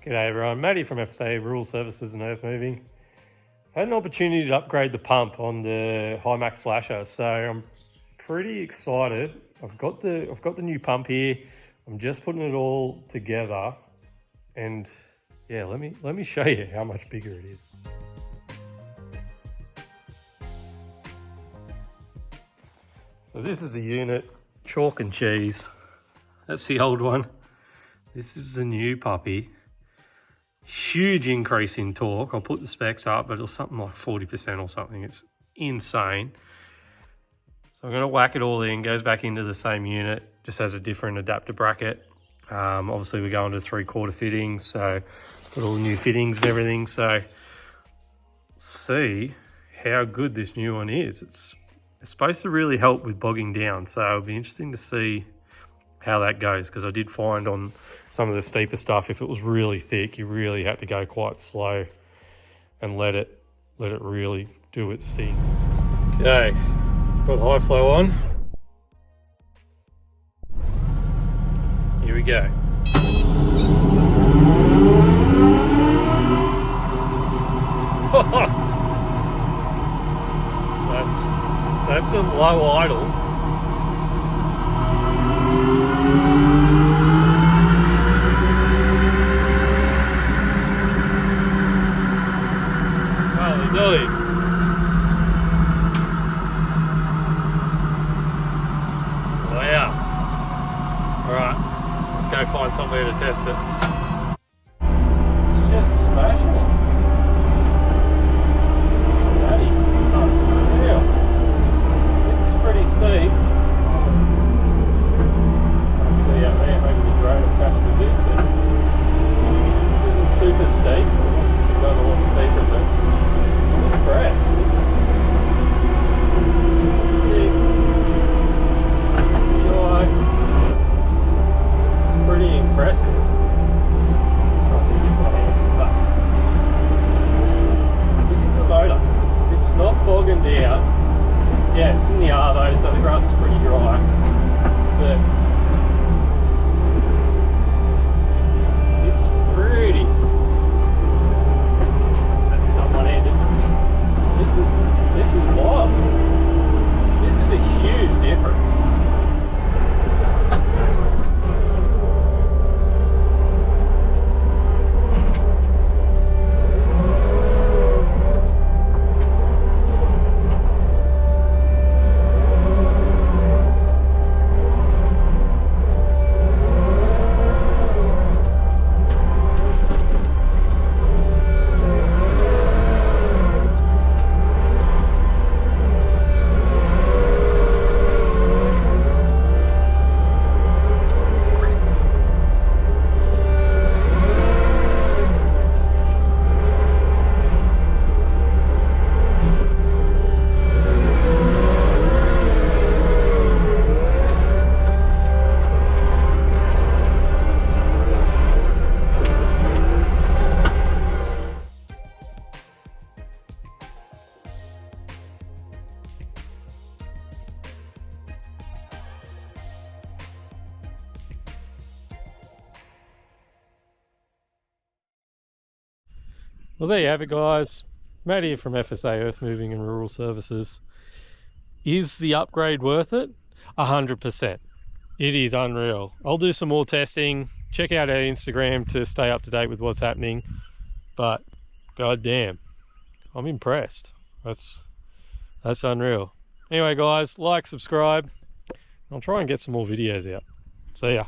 G'day everyone, Matty from F.S.A. Rural Services and Earthmoving. Had an opportunity to upgrade the pump on the Himac slasher, so I'm pretty excited. I've got the new pump here. I'm just putting it all together, and yeah, let me show you how much bigger it is. So this is the unit, chalk and cheese. That's the old one. This is the new puppy. Huge increase in torque. I'll put the specs up, but it's something like 40% or something. It's insane. So I'm going to whack it all in, goes back into the same unit, just has a different adapter bracket. Obviously we're going to 3/4 fittings, so got all the new fittings and everything. So see how good this new one is. It's supposed to really help with bogging down, so it'll be interesting to see how that goes, because I did find on some of the steeper stuff, if it was really thick, you really had to go quite slow and let it really do its thing. Okay, got high flow on. Here we go. That's a low idle. Dollies. Wow. Alright, let's go find somewhere to test it. It's just smashing it. That is unreal. This is pretty steep. Can't see out there, maybe the drone will catch it a bit, but this isn't super steep. It's going a lot steeper, but impressed. It's pretty impressive. This is the motor. It's not bogging down. Yeah, it's in the arvo, so the grass is pretty dry. But it's pretty. Set this up one-handed. This is wild. This is a huge difference. Well, there you have it, guys. Matt here from F.S.A. Earthmoving and Rural Services. Is the upgrade worth it? 100%. It is unreal. I'll do some more testing. Check out our Instagram to stay up to date with what's happening. But goddamn, I'm impressed. That's unreal. Anyway, guys, like, subscribe. I'll try and get some more videos out. See ya.